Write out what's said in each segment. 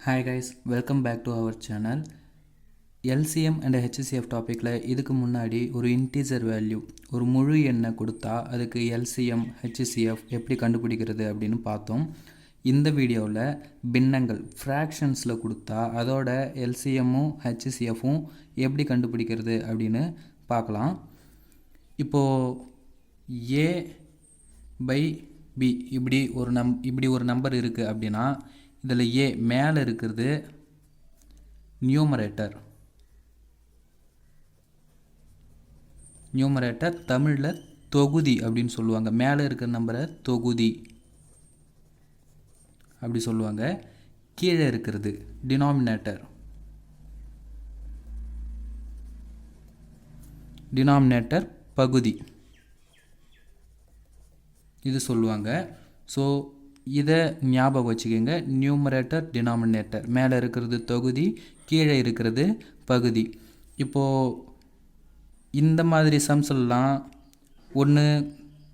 Hi guys, welcome back to our channel. LCM and HCF டாப்பிக்கில் இதுக்கு முன்னாடி ஒரு இன்டீஜர் வேல்யூ ஒரு முழு எண்ணை கொடுத்தா அதுக்கு LCM HCF எப்படி கண்டுபிடிக்கிறது அப்படின்னு பார்த்தோம். இந்த வீடியோவில் பின்னங்கள் ஃப்ராக்ஷன்ஸில் கொடுத்தா அதோட LCMமும் HCFும் எப்படி கண்டுபிடிக்கிறது அப்படின்னு பார்க்கலாம். இப்போது A/B இப்படி ஒரு நம்பர் இருக்குது அப்படின்னா இதில் A மேலே இருக்கிறது நியூமரேட்டர் தமிழில் தொகுதி அப்படின்னு சொல்லுவாங்க. மேலே இருக்கிற நம்பரை தொகுதி அப்படி சொல்லுவாங்க. கீழே இருக்கிறது டினாமினேட்டர் பகுதி இது சொல்லுவாங்க. ஸோ இதை ஞாபகம் வச்சுக்கோங்க. நியூமரேட்டர் டினாமினேட்டர் மேலே இருக்கிறது தொகுதி, கீழே இருக்கிறது பகுதி. இப்போது இந்த மாதிரி சம்ஸ்லாம் ஒன்று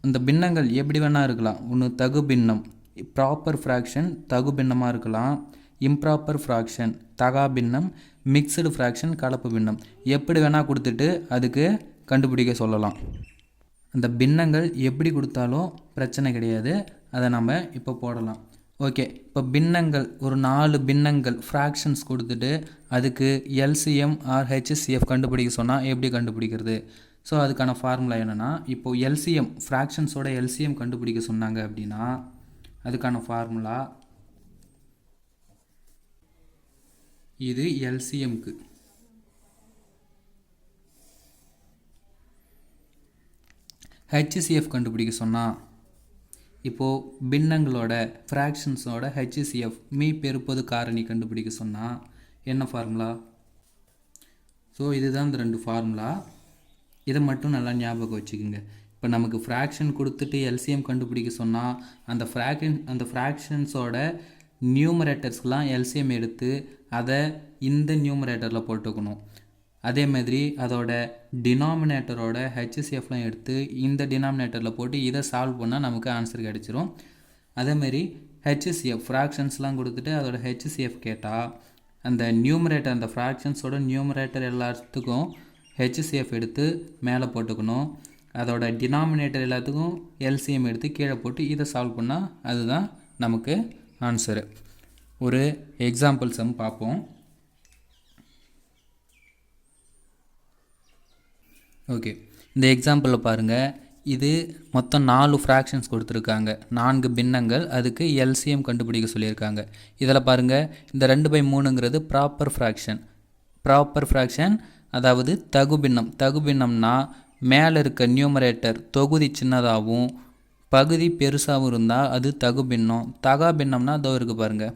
இந்த பின்னங்கள் எப்படி வேணால் இருக்கலாம். ஒன்று தகு பின்னம் ப்ராப்பர் ஃப்ராக்ஷன் தகு பின்னமாக இருக்கலாம், இம்ப்ராப்பர் ஃப்ராக்ஷன் தகா பின்னம், மிக்சடு ஃப்ராக்ஷன் கலப்பு பின்னம், எப்படி வேணால் கொடுத்துட்டு அதுக்கு கண்டுபிடிக்க சொல்லலாம். அந்த பின்னங்கள் எப்படி கொடுத்தாலும் பிரச்சனை கிடையாது, அதை நம்ம இப்போ போடலாம். ஓகே, இப்போ பின்னங்கள் ஒரு 4 பின்னங்கள் ஃப்ராக்ஷன்ஸ் கொடுத்துட்டு அதுக்கு LCM ஆர் HCF கண்டுபிடிக்க சொன்னால் எப்படி கண்டுபிடிக்கிறது? ஸோ அதுக்கான ஃபார்முலா என்னென்னா, இப்போது LCM ஃப்ராக்ஷன்ஸோட LCM கண்டுபிடிக்க சொன்னாங்க அப்படின்னா அதுக்கான ஃபார்முலா இது. LCMக்கு HCF கண்டுபிடிக்க சொன்னால் இப்போது பின்னங்களோட ஃப்ராக்ஷன்ஸோட HCF மீ பெருப்பது காரணி கண்டுபிடிக்க சொன்னால் என்ன ஃபார்முலா? ஸோ இதுதான் இந்த 2 ஃபார்முலா. இதை மட்டும் நல்லா ஞாபகம் வச்சுக்கோங்க. இப்போ நமக்கு ஃப்ராக்ஷன் கொடுத்துட்டு LCM கண்டுபிடிக்க சொன்னால் அந்த ஃப்ராக்ஷன்ஸோட நியூமரேட்டர்ஸ்க்கெலாம் LCM எடுத்து அதை இந்த நியூமரேட்டரில் போட்டுக்கணும். அதே மாதிரி அதோட டினாமினேட்டரோட HCFலாம் எடுத்து இந்த டினாமினேட்டரில் போட்டு இதை சால்வ் பண்ணால் நமக்கு ஆன்சர் கிடச்சிரும். அதேமாதிரி HCF ஃப்ராக்ஷன்ஸ்லாம் கொடுத்துட்டு அதோட HCF கேட்டால் அந்த நியூமரேட்டர் அந்த ஃப்ராக்ஷன்ஸோட நியூமரேட்டர் எல்லாத்துக்கும் HCF எடுத்து மேலே போட்டுக்கணும். அதோட டினாமினேட்டர் எல்லாத்துக்கும் LCM எடுத்து கீழே போட்டு இதை சால்வ் பண்ணால் அதுதான் நமக்கு ஆன்சரு. ஒரு எக்ஸாம்பிள் சம் பார்ப்போம். ஓகே, இந்த எக்ஸாம்பிளில் பாருங்கள். இது மொத்தம் 4 ஃப்ராக்ஷன்ஸ் கொடுத்துருக்காங்க, 4 பின்னங்கள். அதுக்கு LCM கண்டுபிடிக்க சொல்லியிருக்காங்க. இதில் பாருங்கள், இந்த 2/3ங்கிறது ப்ராப்பர் ஃப்ராக்ஷன் அதாவது தகு பின்னம்னா மேலே இருக்க நியூமரேட்டர் தொகுதி சின்னதாகவும் பகுதி பெருசாகவும் இருந்தால் அது தகு பின்னம். தகா பின்னம்னா அதோ இருக்குது பாருங்கள்,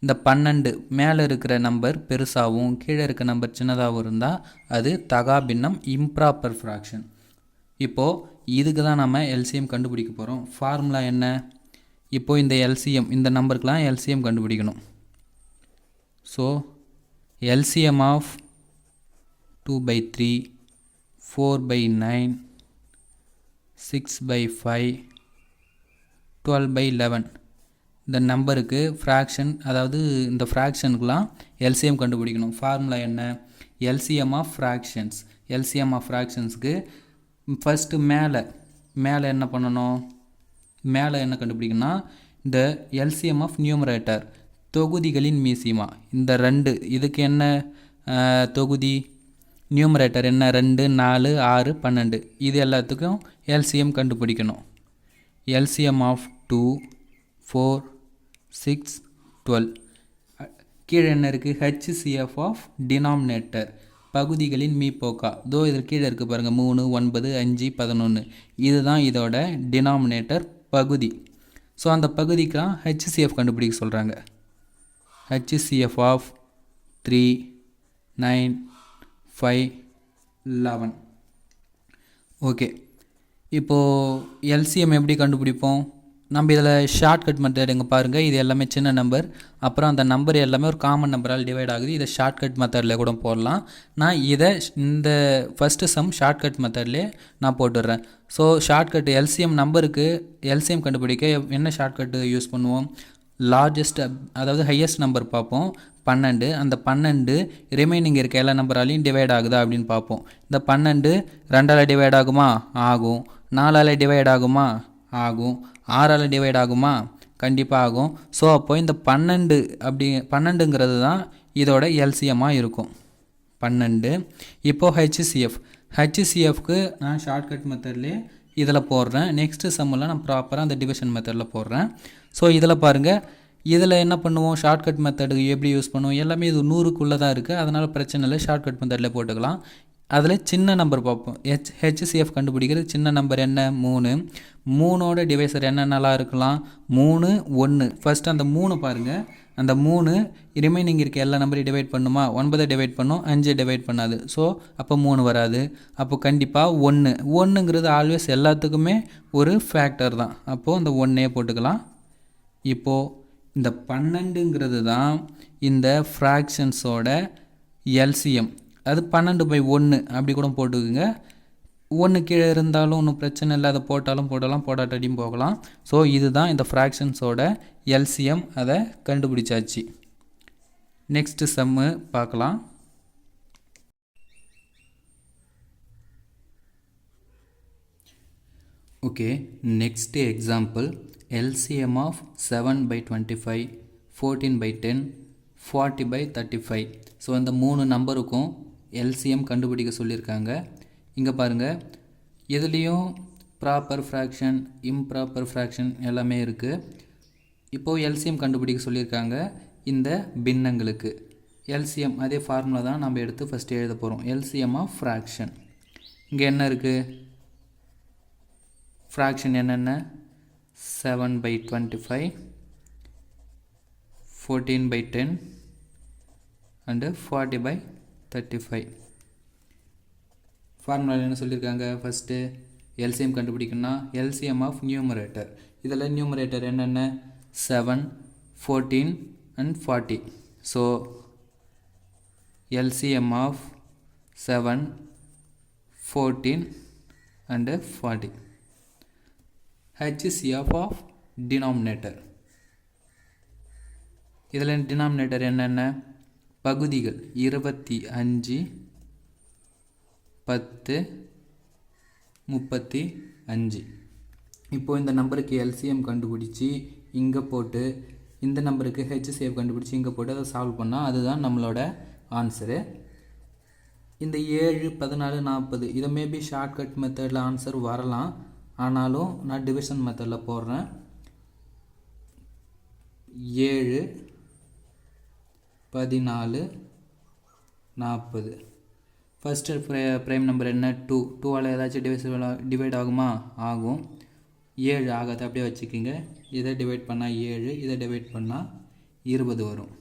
இந்த 12 மேலே இருக்கிற நம்பர் பெருசாகவும் கீழே இருக்க நம்பர் சின்னதாகவும் இருந்தால் அது தகா பின்னம், இம்ப்ராப்பர் ஃப்ராக்ஷன். இப்போது இதுக்கு தான் நம்ம LCM கண்டுபிடிக்க போகிறோம். ஃபார்முலா என்ன? இப்போது இந்த LCM இந்த நம்பருக்கெலாம் LCM கண்டுபிடிக்கணும். ஸோ LCM ஆஃப் 2/3, 4/9, 6/5, 12/11 இந்த நம்பருக்கு ஃப்ராக்ஷன், அதாவது இந்த ஃப்ராக்ஷனுக்கெலாம் LCM கண்டுபிடிக்கணும். ஃபார்முலா என்ன? LCM ஆஃப் ஃப்ராக்ஷன்ஸுக்கு ஃபஸ்ட்டு மேலே என்ன பண்ணணும்? மேலே என்ன கண்டுபிடிக்கணும்னா இந்த LCM ஆஃப் நியூமரேட்டர் தொகுதிகளின் மீசிமா. இந்த 2 இதுக்கு என்ன தொகுதி? நியூமரேட்டர் என்ன? 2, 4, 6, 12 இது எல்லாத்துக்கும் LCM கண்டுபிடிக்கணும். LCM of 2, 4, 6, 12. கீழே என்ன இருக்குது? HCF ஆஃப் டினாமினேட்டர் பகுதிகளின் மீப்போக்கா. தோ இதில் கீழே இருக்குது பாருங்கள், 3, 9, 5, 11 இதுதான் இதோட டினாமினேட்டர் பகுதி. ஸோ அந்த பகுதிக்கெலாம் HCF கண்டுபிடிக்க சொல்கிறாங்க. HCF of 3, 9, 5, 11. ஓகே, இப்போது LCM எப்படி கண்டுபிடிப்போம்? நம்ம இதில் ஷார்ட்கட் மெத்தட் இங்கே பாருங்கள். இது எல்லாமே சின்ன நம்பர், அப்புறம் அந்த நம்பர் எல்லாமே ஒரு காமன் நம்பரால் டிவைட் ஆகுது. இதை ஷார்ட்கட் மெத்தடில் கூட போடலாம். நான் இதை இந்த ஃபஸ்ட்டு சம் ஷார்ட்கட் மெத்தட்லேயே நான் போட்டுடுறேன். ஸோ ஷார்ட்கட் LCM நம்பருக்கு LCM கண்டுபிடிக்க என்ன ஷார்ட்கட்டு யூஸ் பண்ணுவோம்? லார்ஜஸ்ட் அதாவது ஹையஸ்ட் நம்பர் பார்ப்போம் 12. அந்த 12 ரிமைனிங் இருக்க எல்லா நம்பராலையும் டிவைட் ஆகுதா அப்படின்னு பார்ப்போம். இந்த 12 2ஆல் டிவைட் ஆகுமா? ஆகும். 4ஆல் டிவைட் ஆகுமா? ஆகும். 6ஆல் டிவைட் ஆகுமா? கண்டிப்பாக ஆகும். ஸோ அப்போ இந்த 12ங்கிறது தான் இதோட எல்சிஎம்மாக இருக்கும். 12. இப்போது ஹெச்சிசிஎஃப்க்கு நான் ஷார்ட்கட் மெத்தட்லேயே இதில் போடுறேன். நெக்ஸ்ட்டு சம்மில் நான் ப்ராப்பராக அந்த டிவிஷன் மெத்தடில் போடுறேன். ஸோ இதில் பாருங்கள், இதில் என்ன பண்ணுவோம், ஷார்ட்கட் மெத்தடு எப்படி யூஸ் பண்ணுவோம், எல்லாமே இது 100க்குள்ளே தான் இருக்குது. அதனால் பிரச்சனை இல்லை, ஷார்ட்கட் மெத்தடில் போட்டுக்கலாம். அதில் சின்ன நம்பர் பார்ப்போம். ஹெச்சிசிஎஃப் கண்டுபிடிக்கிறது சின்ன நம்பர் என்ன? 3. 3ஓட டிவைசர் என்னென்னலாம் இருக்கலாம்? 3, 1. ஃபஸ்ட்டு அந்த 3 பாருங்கள். அந்த 3 ரிமைனிங் இருக்க எல்லா நம்பரையும் டிவைட் பண்ணுமா? 9 டிவைட் பண்ணும், 5 டிவைட் பண்ணாது. ஸோ அப்போ 3 வராது. அப்போ கண்டிப்பாக 1ங்கிறது ஆல்வேஸ் எல்லாத்துக்குமே ஒரு ஃபேக்டர் தான். அப்போது அந்த 1 போட்டுக்கலாம். இப்போது இந்த 12ங்கிறது தான் இந்த ஃப்ராக்ஷன்ஸோட எல்சிஎம். அது 12/1 அப்படி கூட போட்டுக்குங்க. 1 கீழே இருந்தாலும் ஒன்றும் பிரச்சனை இல்லை, அதை போட்டாலும் போடலாம், போடாட்டடியும் போகலாம். ஸோ இதுதான் இந்த ஃப்ராக்ஷன்ஸோட எல்சிஎம். அதை கண்டுபிடிச்சாச்சு. நெக்ஸ்ட்டு சம்மு பார்க்கலாம். Okay, next example. LCM of 7/25, 14/10, 40/35. So இந்த 3 நம்பருக்கும் LCM கண்டுபிடிக்க சொல்லியிருக்காங்க. இங்கே பாருங்கள், இதுலேயும் ப்ராப்பர் ஃப்ராக்ஷன், இம்ப்ராப்பர் ஃப்ராக்ஷன் எல்லாமே இருக்குது. இப்போது LCM கண்டுபிடிக்க சொல்லியிருக்காங்க இந்த பின்னங்களுக்கு. LCM அதே ஃபார்முலா தான் நம்ம எடுத்து ஃபஸ்ட்டு எழுத போகிறோம். LCM of fraction. இங்கே என்ன இருக்குது? ஃப்ராக்ஷன் என்னென்ன? 7/25, 14/10 and 40/35. ஃபார்முலா என்ன சொல்லியிருக்காங்க? ஃபஸ்ட்டு LCM கண்டுபிடிக்கணும்னா LCM ஆஃப் நியூமரேட்டர். இதில் நியூமரேட்டர் என்னென்ன? 7, 14 and 40. So LCM of 7, 14 and 40. HCF of denominator. இதில் டினாமினேட்டர் என்னென்ன? பகுதிகள் 25, 10, 35. இப்போது இந்த நம்பருக்கு LCM கண்டுபிடிச்சி இங்கே போட்டு, இந்த நம்பருக்கு HCF கண்டுபிடிச்சி இங்கே போட்டு அதை சால்வ் பண்ணால் அதுதான் நம்மளோட ஆன்சரு. இந்த 7, 14, 40 இதை மேபி ஷார்ட்கட் மெத்தடில் ஆன்சர் வரலாம். ஆனாலும் நான் டிவிஷன் மெத்தடில் போடுறேன். 7, 14, 40. ஃபஸ்ட்டு ப்ரைம் நம்பர் என்ன? 2. 2ஆல் ஏதாச்சும் டிவைட் ஆகுமா? ஆகும். 7 ஆகாது, அப்படியே வச்சுக்கிங்க. இதை டிவைட் பண்ணால் 7, இதை டிவைட் பண்ணால் 20 வரும்.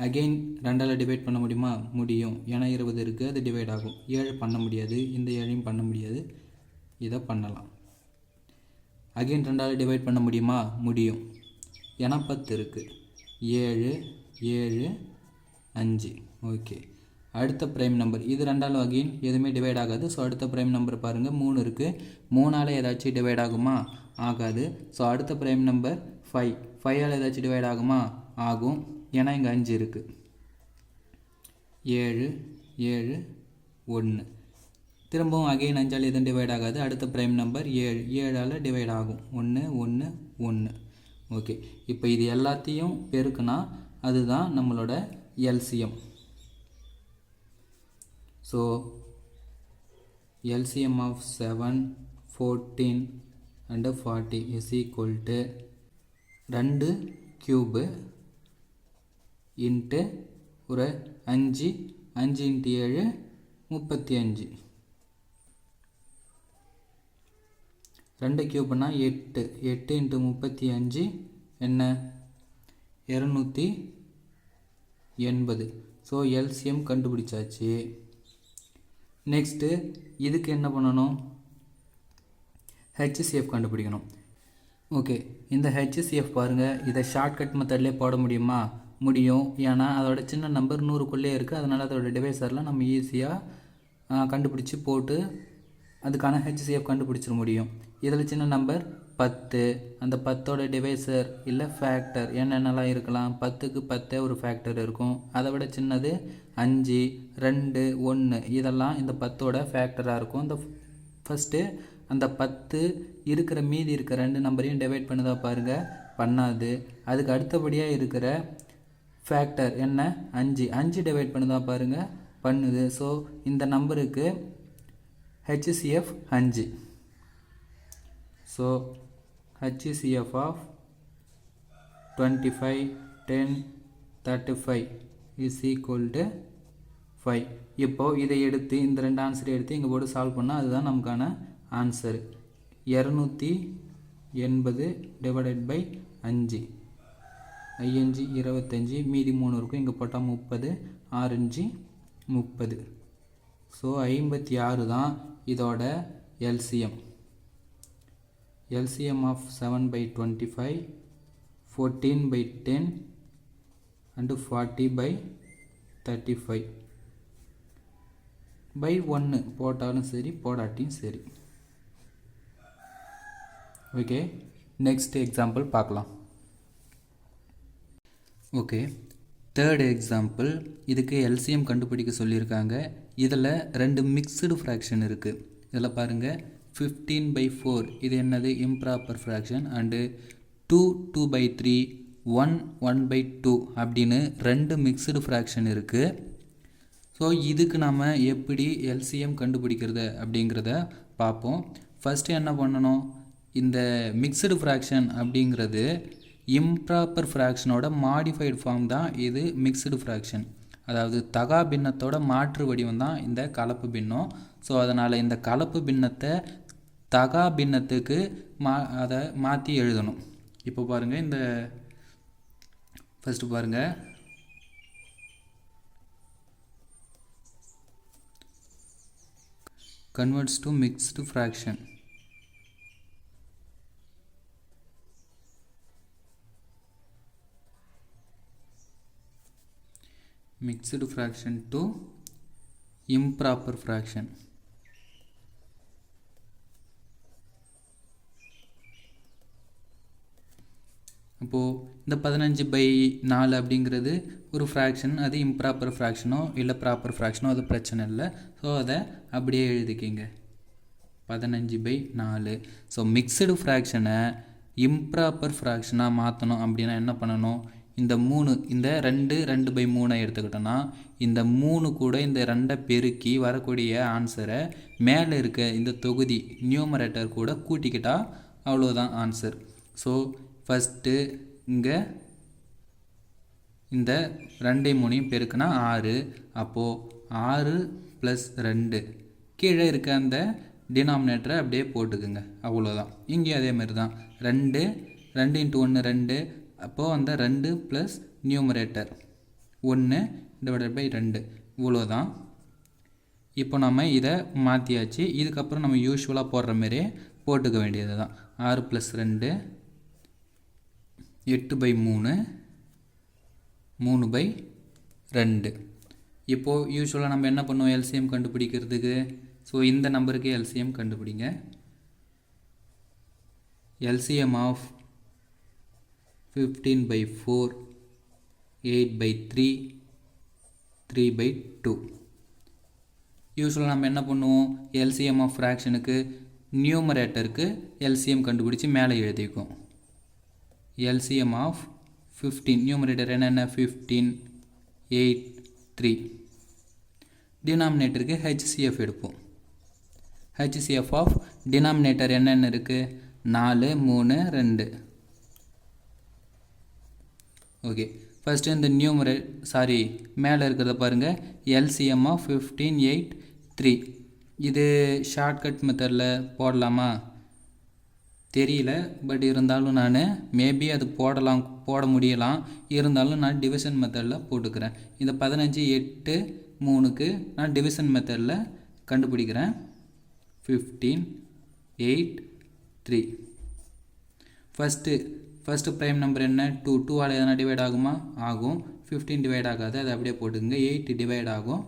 அகெயின் 2ஆல் டிவைட் பண்ண முடியுமா? முடியும். ஏன்னா 20 இருக்குது, அது டிவைட் ஆகும். 7 பண்ண முடியாது, இந்த 7ஐயும் பண்ண முடியாது. இதை பண்ணலாம். அகெயின் 2ஆல் டிவைட் பண்ண முடியுமா? முடியும். ஏன்னா 10 இருக்குது. 7, 7, 5. ஓகே, அடுத்த ப்ரைம் நம்பர் இது 2ஆல் அகெயின் எதுவுமே டிவைட் ஆகாது. ஸோ அடுத்த ப்ரைம் நம்பர் பாருங்கள், 3 இருக்குது. 3ஆல் ஏதாச்சும் டிவைட் ஆகுமா? ஆகாது. ஸோ அடுத்த ப்ரைம் நம்பர் 5. 5ஆல் ஏதாச்சும் டிவைட் ஆகுமா? ஆகும். ஏன்னா இங்கே 5 இருக்குது. 7, 7, 1. திரும்பவும் அகெயின் 5ஆல் எதுவும் டிவைட் ஆகாது. அடுத்த ப்ரைம் நம்பர் 7. 7ஆல் டிவைட் ஆகும். 1, 1, 1. ஓகே, இப்போ இது எல்லாத்தையும் பெருக்குனா அதுதான் நம்மளோட LCM. So LCM of 7, 14 and 40 is equal to 2 cube into ஒரு 5, 5 × 7 35. 2 கியூப்னா 8. 8 × 35 என்ன? 280. ஸோ LCM கண்டுபிடிச்சாச்சு. நெக்ஸ்ட்டு இதுக்கு என்ன பண்ணணும்? HCF கண்டுபிடிக்கணும். ஓகே, இந்த HCF பாருங்கள், இதை ஷார்ட்கட் மெத்தட்லேயே போட முடியுமா? முடியும். ஏன்னா அதோட சின்ன நம்பர் 100க்குள்ளே இருக்குது. அதனால் அதோட டிவைசரில் நம்ம ஈஸியாக கண்டுபிடிச்சி போட்டு அதுக்கான HCF கண்டுபிடிச்சிட முடியும். இதில் சின்ன நம்பர் 10, அந்த 10ஓட டிவைசர் இல்லை ஃபேக்டர் என்னென்னலாம் இருக்கலாம். 10க்கு 10 ஒரு ஃபேக்டர் இருக்கும். அதை விட சின்னது 5, 2, 1 இதெல்லாம் இந்த 10ஓட ஃபேக்டராக இருக்கும். இந்த ஃபஸ்ட்டு அந்த 10 இருக்கிற மீதி இருக்கிற 2 நம்பரையும் டிவைட் பண்ணுதா பாருங்கள், பண்ணாது. அதுக்கு அடுத்தபடியாக இருக்கிற ஃபேக்டர் என்ன, 5 டிவைட் பண்ணுதா பாருங்கள், பண்ணுது. ஸோ இந்த நம்பருக்கு HCF 5. So HCF of 25, 10, 35 is equal to 5. இப்போது இதை எடுத்து இந்த 2 ஆன்சரை எடுத்து இங்கே போட்டு சால்வ் பண்ணால் அதுதான் நமக்கான ஆன்சர். 280 டிவைடட் பை 5, 5 25, மீதி 3 இருக்கும், இங்கே போட்டால் 30, 6 30. ஸோ 56 தான் இதோட LCM. LCM of 7 by 25, 14 by 10 and 40 by 35 by 1 போட்டாலும் சரி போடாட்டியும் சரி. ஓகே, நெக்ஸ்ட் எக்ஸாம்பிள் பார்க்கலாம். Okay, third example. இதுக்கு LCM கண்டுபிடிக்க சொல்லியிருக்காங்க. இதில் 2 மிக்ஸ்டு ஃப்ராக்ஷன் இருக்குது. இதில் பாருங்கள், 15 by 4 இது என்னது, improper fraction. And 2 by 3, 1 by 2 அப்படின்னு 2 மிக்ஸ்டு ஃப்ராக்ஷன் இருக்குது. ஸோ இதுக்கு நம்ம எப்படி LCM கண்டுபிடிக்கிறது அப்படிங்கிறத பார்ப்போம். ஃபஸ்ட்டு என்ன பண்ணணும், இந்த மிக்ஸ்டு ஃப்ராக்ஷன் அப்படிங்கிறது இம்ப்ராப்பர் ஃப்ராக்ஷனோட மாடிஃபைடு ஃபார்ம் தான் இது மிக்ஸ்டு ஃப்ராக்ஷன். அதாவது தகா பின்னத்தோட மாற்று வடிவம் தான் இந்த கலப்பு பின்னம். ஸோ அதனால் இந்த கலப்பு பின்னத்தை தகா பின்னத்துக்கு அதை மாற்றி எழுதணும். இப்போ பாருங்கள், இந்த ஃபஸ்ட்டு பாருங்கள், converts to mixed fraction. mixed fraction to improper fraction. அப்போது இந்த 15/4 அப்படிங்கிறது ஒரு ஃப்ராக்ஷன். அது இம்ப்ராப்பர் ஃப்ராக்ஷனோ இல்லை ப்ராப்பர் ஃப்ராக்ஷனோ அது பிரச்சனை இல்லை. ஸோ அதை அப்படியே எழுதிக்கிங்க, 15/4. ஸோ மிக்சடு ஃப்ராக்ஷனை இம்ப்ராப்பர் ஃப்ராக்ஷனாக மாற்றணும் அப்படின்னா என்ன பண்ணணும், இந்த 3 இந்த 2/3 எடுத்துக்கிட்டோன்னா இந்த 3 கூட இந்த 2 பெருக்கி வரக்கூடிய ஆன்சரை மேலே இருக்க இந்த தொகுதி நியூமரேட்டர் கூட கூட்டிக்கிட்டால் அவ்வளோதான் ஆன்சர். ஸோ ஃபஸ்ட்டு இங்கே இந்த 2/3 பெருக்குனா 6. அப்போது 6 + 2 கீழே இருக்க அந்த டினாமினேட்டரை அப்படியே போட்டுக்குங்க, அவ்வளோதான். இங்கேயும் அதேமாதிரி தான், 2 × 1 2. அப்போது அந்த 2 + நியூமரேட்டர் 1 / 2 இவ்வளோதான். இப்போ நம்ம இதை மாற்றியாச்சு. இதுக்கப்புறம் நம்ம யூஸ்வலாக போடுற மாதிரியே போட்டுக்க வேண்டியது தான். 6 + 2 8/3 3/2. இப்போது யூஸ்வலாக நம்ம என்ன பண்ணுவோம் LCM கண்டுபிடிக்கிறதுக்கு. ஸோ இந்த நம்பருக்கு LCM கண்டுபிடிங்க. LCM of 15/4 8/3 3/2. யூஸ்வலாக நம்ம என்ன பண்ணுவோம், LCM ஆஃப் ஃப்ராக்ஷனுக்கு நியூமரேட்டருக்கு LCM கண்டுபிடிச்சி மேலே எழுதிக்கும். LCM ஆஃப் 15 நியூமரேட்டர் என்னென்ன 15 8 3. டினாமினேட்டருக்கு HCF எடுப்போம். HCF ஆஃப் டினாமினேட்டர் என்னென்ன இருக்குது, 4 3 2. ஓகே, ஃபஸ்ட்டு இந்த மேலே இருக்கிறத பாருங்கள், LCM ஆஃப் 15 8 3. இது ஷார்ட்கட் மெத்தடில் போடலாமா தெரியல, பட் இருந்தாலும் நான் மேபி அது போட முடியலாம். இருந்தாலும் நான் டிவிஷன் மெத்தடில் போட்டுக்கிறேன். இந்த 15 8 3க்கு நான் டிவிஷன் மெத்தடில் கண்டுபிடிக்கிறேன். 15 8 3. ஃபஸ்ட்டு ப்ரைம் நம்பர் என்ன, 2. 2ஆல் எதனா டிவைட் ஆகுமா, ஆகும். 15 டிவைட் ஆகாது, அது அப்படியே போட்டுங்க. 8 டிவைட் ஆகும்,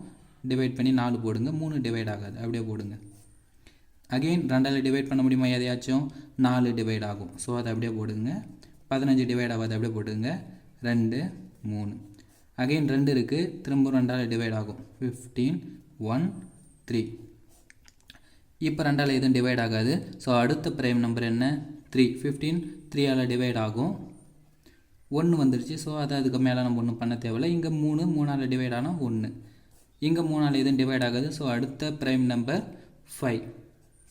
டிவைட் பண்ணி 4 போடுங்க. 3 டிவைட் ஆகாது, அப்படியே போடுங்க. அகெயின் 2ஆல் டிவைட் பண்ண முடியுமா எதையாச்சும்? 4 டிவைட் ஆகும். ஸோ அதை அப்படியே போடுங்க. 15 டிவைட் ஆகாது, அப்படியே போட்டுங்க. 2 3 அகெயின் 2 இருக்குது, திரும்ப 2ஆல் டிவைட் ஆகும். 15 1 3. இப்போ 2ஆல் எதுவும் டிவைட் ஆகாது. ஸோ அடுத்த ப்ரைம் நம்பர் என்ன? 3. 15 3ஆல் டிவைட் ஆகும். 1 வந்துடுச்சு. ஸோ அதை அதுக்கு மேலே நம்ம ஒன்றும் பண்ண தேவையில்லை. இங்கே 3 3ஆல் டிவைட் ஆனால் 1. இங்கே 3ஆல் எதுவும் டிவைட் ஆகாது. ஸோ அடுத்த ப்ரைம் நம்பர் 5.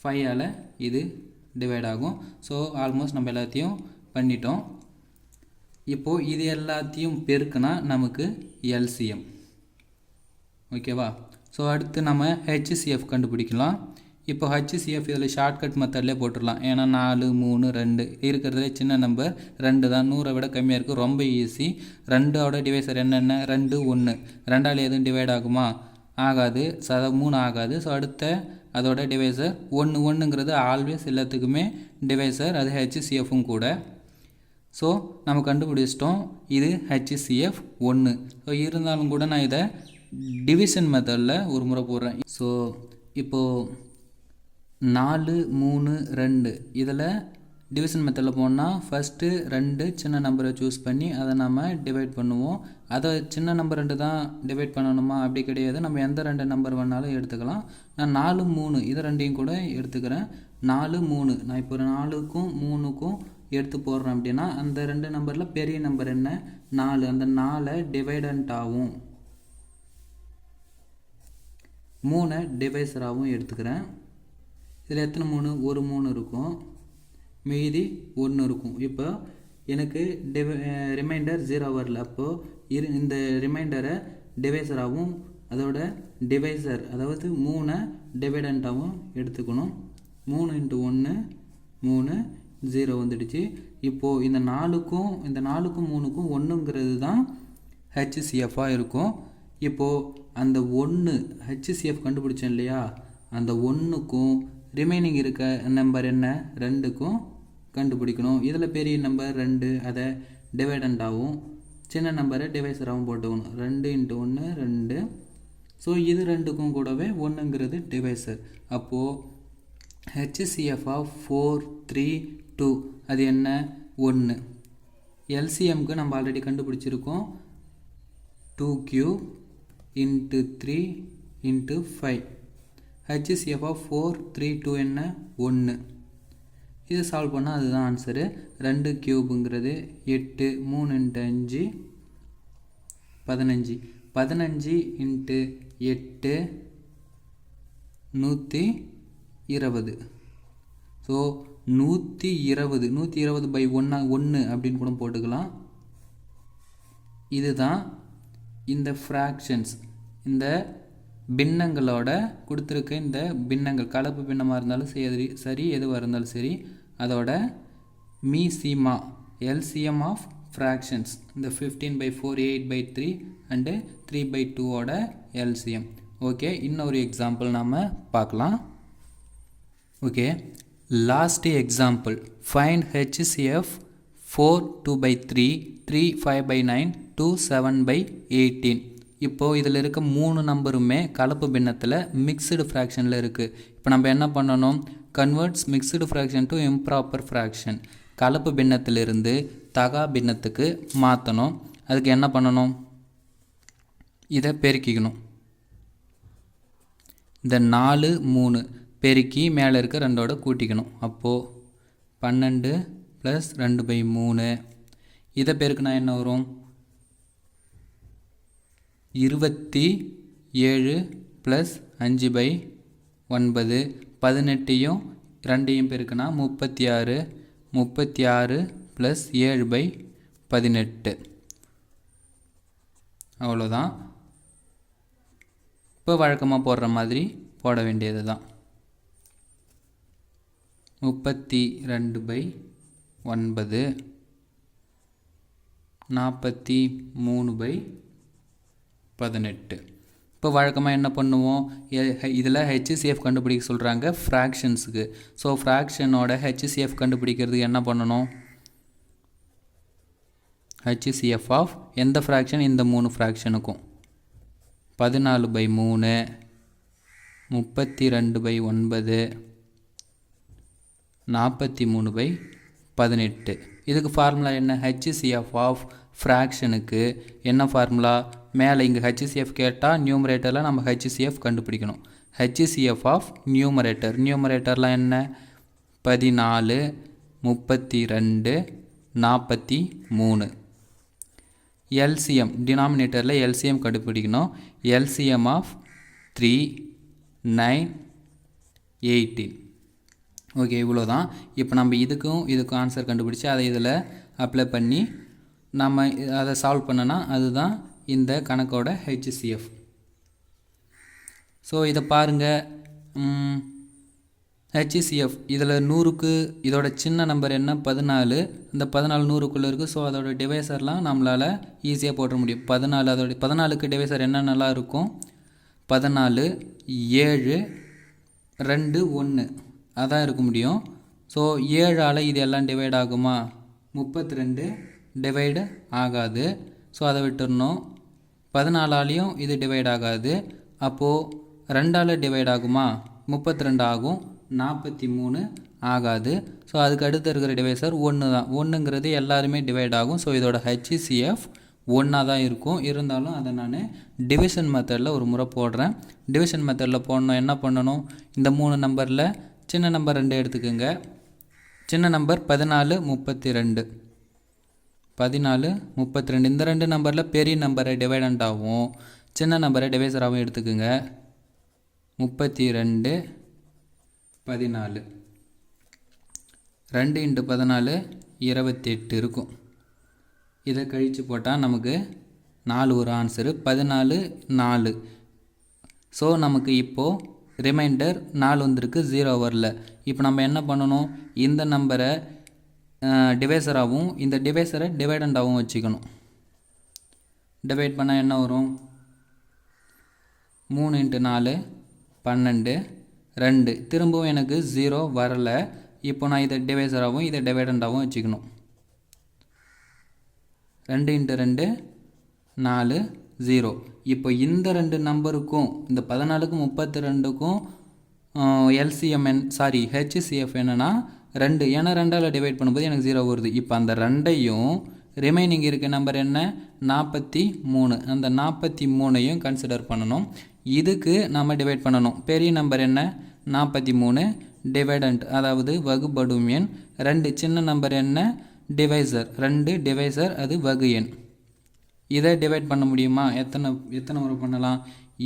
5ஆல் இது டிவைட் ஆகும். ஸோ ஆல்மோஸ்ட் நம்ம எல்லாத்தையும் பண்ணிட்டோம். இப்போது இது எல்லாத்தையும் பெருக்குனா நமக்கு எல்சிஎம். ஓகேவா? ஸோ அடுத்து நம்ம ஹெச்சிசிஎஃப் கண்டுபிடிக்கலாம். இப்போ ஹெச்சிசிஎஃப் இதில் ஷார்ட்கட் மெத்தட்லேயே போட்டுடலாம். ஏன்னா 4 3 2 இருக்கிறதுலே சின்ன நம்பர் 2 தான். 100 விட கம்மியாக இருக்குது. ரொம்ப ஈஸி. 2ஓட டிவைசர் என்னென்ன? 2 1. 2ஆல் எதுவும் டிவைட் ஆகுமா? ஆகாது. ஸோ அதை 3 ஆகாது. ஸோ அடுத்த அதோட டிவைசர் 1 1ங்கிறது ஆல்வேஸ் எல்லாத்துக்குமே டிவைசர். அது ஹெச்சிசிஎஃப்பும் கூட. ஸோ நம்ம கண்டுபிடிச்சிட்டோம் இது ஹெச்சிசிஎஃப் 1. ஸோ இருந்தாலும் கூட நான் இதை டிவிஷன் மெத்தடில் ஒரு முறை போடுறேன். ஸோ இப்போது 4 3 2 இதில் டிவிஷன் மெத்தடில் போனால் ஃபஸ்ட்டு 2 சின்ன நம்பரை சூஸ் பண்ணி அதை நம்ம டிவைட் பண்ணுவோம். அதை சின்ன நம்பர் 2 தான் டிவைட் பண்ணணுமா? அப்படி கிடையாது. நம்ம எந்த 2 நம்பர் வேணாலும் எடுத்துக்கலாம். நான் 4 3 இது ரெண்டையும் கூட எடுத்துக்கிறேன். 4 3 நான் இப்போ 4க்கும் 3க்கும் எடுத்து போடுறேன். அப்படின்னா அந்த 2 நம்பரில் பெரிய நம்பர் என்ன? 4. அந்த 4 டிவைடண்ட் ஆகும். 3 டிவைசராகவும் எடுத்துக்கிறேன். இதில் எத்தனை 3? ஒரு 3 இருக்கும், மீதி 1 இருக்கும். இப்போ எனக்கு ரிமைண்டர் 0 வரல. அப்போது இந்த ரிமைண்டரை டிவைசராகவும் அதோட டிவைசர் அதாவது 3 டிவைடண்ட்டாகவும் எடுத்துக்கணும். 3 × 1 3 0 வந்துடுச்சு. இப்போது இந்த 4க்கும் 3க்கும் 1ங்கிறது தான் ஹெச்சிசிஎஃப்பாக இருக்கும். இப்போது அந்த 1 ஹெச்சிசிஎஃப் கண்டுபிடிச்சேன் இல்லையா? அந்த 1க்கும் ரிமைனிங் இருக்க நம்பர் என்ன? 2க்கும் கண்டுபிடிக்கணும். இதில் பெரிய நம்பர் 2, அதை டிவைடண்டாகவும் சின்ன நம்பரை டிவைசராகவும் போட்டுக்கணும். 2 × 1 2. ஸோ இது 2க்கும் கூடவே 1ங்கிறது டிவைசர். அப்போது ஹெச்சிசிஎஃப் ஆஃப் 4 3 2 அது என்ன? 1. எல்சிஎம்க்கு நம்ம ஆல்ரெடி கண்டுபிடிச்சிருக்கோம். 2³ × 3 × 5. ஹெச்சிசிஎஃப் ஆஃப் 4 3 2 என்ன? 1. இதை சால்வ் பண்ணால் அதுதான் ஆன்சரு. 2³ 8 3 × 5 15. 15 × 8 120. ஸோ 120/1 அப்படின்னு கூட போட்டுக்கலாம். இதுதான் இந்த ஃப்ராக்ஷன்ஸ், இந்த பின்னங்களோட கொடுத்துருக்க இந்த பின்னங்கள் கலப்பு பின்னமாக இருந்தாலும் சரி எதுவாக இருந்தாலும் சரி அதோட மீசிமா எல்சிஎம் ஆஃப் ஃப்ராக்ஷன்ஸ். இந்த 15/4 8/3 அண்டு 3/2ஓட எல்சிஎம். ஓகே, இன்னொரு எக்ஸாம்பிள் நாம் பார்க்கலாம். Okay, last example. Find HCF 4 2/3 3 5/9 2 7/18. இப்போது இதில் இருக்க 3 நம்பருமே கலப்பு பின்னத்தில் மிக்ஸ்டு ஃப்ராக்ஷனில் இருக்குது. இப்போ நம்ம என்ன பண்ணணும்? Converts mixed fraction to improper fraction. கலப்பு பின்னத்திலிருந்து தகா பின்னத்துக்கு மாற்றணும். அதுக்கு என்ன பண்ணணும்? இதை பெருக்கிக்கணும். இந்த 4 3 பெருக்கி மேலே இருக்க 2ஓட கூட்டிக்கணும். அப்போது 12 + 2/3. இதை பெருக்குனா என்ன வரும்? 27 + 5/9. 18யும் 2யும் பெருக்குனா 36. 36 + 7/18. அவ்வளோதான். இப்போ வழக்கமாக போடுற மாதிரி போட வேண்டியது தான். 32/9 43/18. இப்போ வழக்கமாக என்ன பண்ணுவோம்? இதில் ஹெச்சிசிஎஃப் கண்டுபிடிக்க சொல்கிறாங்க ஃப்ராக்ஷன்ஸுக்கு. ஸோ ஃப்ராக்ஷனோட ஹெச்சிசிஎஃப் கண்டுபிடிக்கிறதுக்கு என்ன பண்ணணும்? ஹெச்சிசிஎஃப் ஆஃப் எந்த ஃப்ராக்ஷன்? இந்த 3 ஃப்ராக்ஷனுக்கும் 14/3 32/9 43/18. இதுக்கு ஃபார்முலா என்ன? HCF ஆஃப் ஃப்ராக்ஷனுக்கு என்ன ஃபார்முலா? மேலே இங்கே HCF கேட்டால் நியூமரேட்டரில் நம்ம HCF கண்டுபிடிக்கணும். HCF ஆஃப் நியூமரேட்டர்லாம் என்ன? 14, 32, 43. LCM டினாமினேட்டரில் LCM கண்டுபிடிக்கணும். LCM of 3, 9, 18. ஓகே, இவ்வளோ தான். இப்போ நம்ம இதுக்கும் ஆன்சர் கண்டுபிடிச்சி அதை இதில் அப்ளை பண்ணி நம்ம அதை சால்வ் பண்ணனா அதுதான் இந்த கணக்கோட HCF. ஸோ இதை பாருங்கள். HCF இதில் 100க்கு இதோட சின்ன நம்பர் என்ன? 14. இந்த 14 100க்குள்ளே இருக்குது. ஸோ அதோட டிவைசர்லாம் நம்மளால் ஈஸியாக போட முடியும். 14 அதோட 14க்கு டிவைசர் என்னென்னலாம் இருக்கும்? 14, 7, 2, 1 அதான் இருக்க முடியும். ஸோ 7ஆல் இது எல்லாம் டிவைட் ஆகுமா? 32 டிவைடு ஆகாது. ஸோ அதை விட்டுறணும். 14ஆலையும் இது டிவைட் ஆகாது. அப்போது 2ஆல் டிவைட் ஆகுமா? 32 ஆகும். 43 ஆகாது. ஸோ அதுக்கு அடுத்து இருக்கிற டிவைசர் 1 தான். 1ங்கிறது எல்லாருமே டிவைட் ஆகும். ஸோ இதோட HCF 1ஆக தான் இருக்கும். இருந்தாலும் அதை நான் டிவிஷன் மெத்தடில் ஒரு முறை போடுறேன். டிவிஷன் மெத்தடில் போடணும். என்ன பண்ணணும்? இந்த 3 நம்பரில் சின்ன நம்பர் 2 எடுத்துக்கோங்க. சின்ன நம்பர் 14, 32. 14, 32. இந்த 2 நம்பரில் பெரிய நம்பரை டிவைடண்டாகவும் சின்ன நம்பரை டிவைசராகவும் எடுத்துக்கோங்க. 32, 14. 2 × 14 28 இருக்கும். இதை கழித்து போட்டால் நமக்கு 4 ஒரு ஆன்சரு. 14, 4. ஸோ நமக்கு இப்போது ரிமைண்டர் 4 வந்திருக்கு, 0 வரல. இப்போ நம்ம என்ன பண்ணணும்? இந்த நம்பரை டிவைசராகவும் இந்த டிவைசரை டிவைடண்டாகவும் வச்சுக்கணும். டிவைட் பண்ணால் என்ன வரும்? 3 × 4 12, 2. திரும்பவும் எனக்கு 0 வரல. இப்போ நான் இதை டிவைசராகவும் இதை டிவைடண்டாகவும் வச்சுக்கணும். 2 × 2 4, 0. இப்போ இந்த 2 நம்பருக்கும் இந்த 14க்கும் 32க்கும் HCF என்னென்னா 2. ஏன்னா 2ஆல் டிவைட் பண்ணும்போது எனக்கு 0 வருது. இப்போ அந்த 2ஐயும் ரிமைனிங் இருக்க நம்பர் என்ன? 43. அந்த 43ஐயும் கன்சிடர் பண்ணணும். இதுக்கு நம்ம டிவைட் பண்ணணும். பெரிய நம்பர் என்ன? 43. டிவைடண்ட் அதாவது வகுபடும் எண் 2. சின்ன நம்பர் என்ன? டிவைசர் 2. டிவைசர் அது வகு எண். இதை டிவைட் பண்ண முடியுமா? எத்தனை முறை பண்ணலாம்?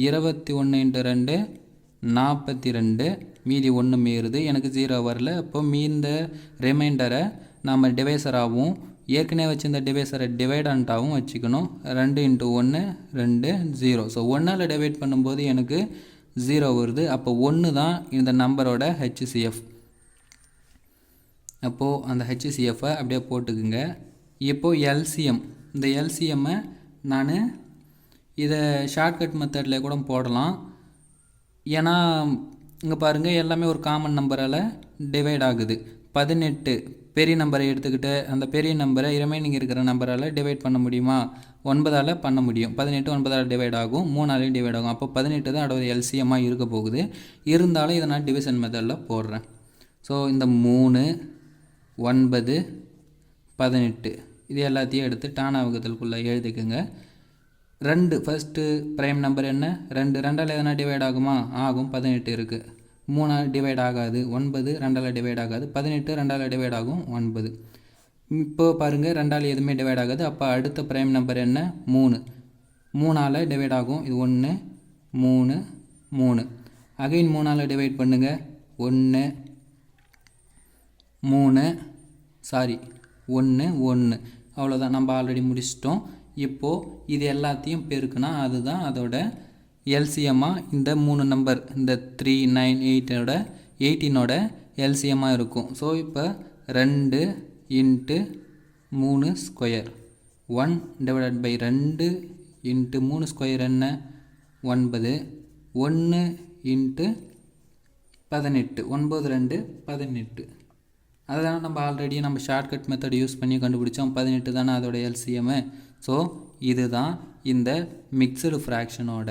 21 × 2 42. மீதி 1 மீறுது. எனக்கு 0 வரல. அப்போ மீந்த ரிமைண்டரை நம்ம டிவைசராகவும் ஏற்கனவே வச்சுருந்த டிவைசரை டிவைடண்ட்டாகவும் வச்சுக்கணும். 2 × 1 2, 0. ஸோ 1ஆல் டிவைட் பண்ணும்போது எனக்கு 0 வருது. அப்போ 1 தான் இந்த நம்பரோட HCF. அப்போது அந்த HCFஐ அப்படியே போட்டுக்குங்க. இப்போது LCM. இந்த LCMஐ நான் இதை ஷார்ட்கட் மெத்தடில் கூட போடலாம். ஏன்னா இங்கே பாருங்கள், எல்லாமே ஒரு காமன் நம்பரால் டிவைட் ஆகுது. 18 பெரிய நம்பரை எடுத்துக்கிட்டு அந்த பெரிய நம்பரை ரிமைனிங் இருக்கிற நம்பரால் டிவைட் பண்ண முடியுமா? 9ஆல் பண்ண முடியும். 18 9ஆல் டிவைட் ஆகும், 3ஆலையும் டிவைட் ஆகும். அப்போ 18 தான் அதோட LCMமாக இருக்க போகுது. இருந்தாலும் இதை நான் டிவிஷன் மெத்தடில் போடுறேன். ஸோ இந்த 3, 9, 18 இது எல்லாத்தையும் எடுத்து டானா வகுத்தலுக்குள்ளே எழுதிக்குங்க. 2 ஃபஸ்ட்டு ப்ரைம் நம்பர் என்ன? 2. 2ஆல் எதனா டிவைட் ஆகுமா? ஆகும். 18 இருக்குது. 3ஆல் டிவைட் ஆகாது. 9 2ஆல் டிவைட் ஆகாது. 18 2ஆல் டிவைட் ஆகும். 9. இப்போ பாருங்கள், 2ஆல் எதுவுமே டிவைட் ஆகாது. அப்போ அடுத்த ப்ரைம் நம்பர் என்ன? 3. 3ஆல் டிவைட் ஆகும். இது 1 3 3. அகைன் 3ஆல் டிவைட் பண்ணுங்கள். 1 3 1 1. அவ்வளோதான், நம்ம ஆல்ரெடி முடிச்சிட்டோம். இப்போது இது எல்லாத்தையும் பெருக்குனா அதுதான் அதோட எல்சிஎம்மாக இந்த 3 நம்பர் இந்த 3 9 18ஓட எல்சிஎம்மாக இருக்கும். ஸோ இப்போ 2 × 3 ஸ்கொயர் 1 / 2 × 3 ஸ்கொயர் என்ன? 9. 1 × 18 9 2 18. அதுதான் நம்ம ஆல்ரெடி நம்ம ஷார்ட்கட் மெத்தட் யூஸ் பண்ணி கண்டுபிடிச்சோம். 18 தானே அதோட எல்சிஎம்மு. ஸோ இதுதான் இந்த மிக்சடு ஃப்ராக்ஷனோட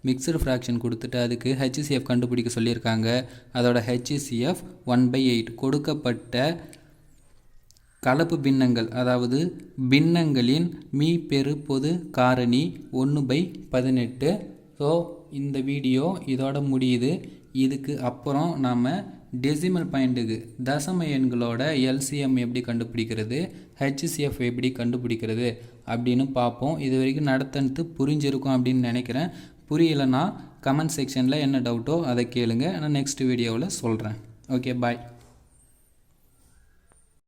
மிக்சடு ஃப்ராக்ஷன் கொடுத்துட்டு அதுக்கு ஹெச்சிசிஎஃப் கண்டுபிடிக்க சொல்லியிருக்காங்க. அதோட ஹெச்சிசிஎஃப் 1/8. கொடுக்கப்பட்ட கலப்பு பின்னங்கள் அதாவது பின்னங்களின் மீ பெரு பொது காரணி 1/18. ஸோ இந்த வீடியோ இதோட முடியுது. இதுக்கு அப்புறம் நாம் டெசிமல் பாயிண்ட்டுக்கு தசம எண்களோட எல்சிஎம் எப்படி கண்டுபிடிக்கிறது, ஹெச்சிசிஎஃப் எப்படி கண்டுபிடிக்கிறது அப்படின்னு பார்ப்போம். இது வரைக்கும் நடத்துனது புரிஞ்சிருக்கும் அப்படின்னு நினைக்கிறேன். புரியலைன்னா கமெண்ட் செக்ஷனில் என்ன டவுட்டோ அதை கேளுங்க. நான் நெக்ஸ்ட் வீடியோவில் சொல்கிறேன். ஓகே, பாய்.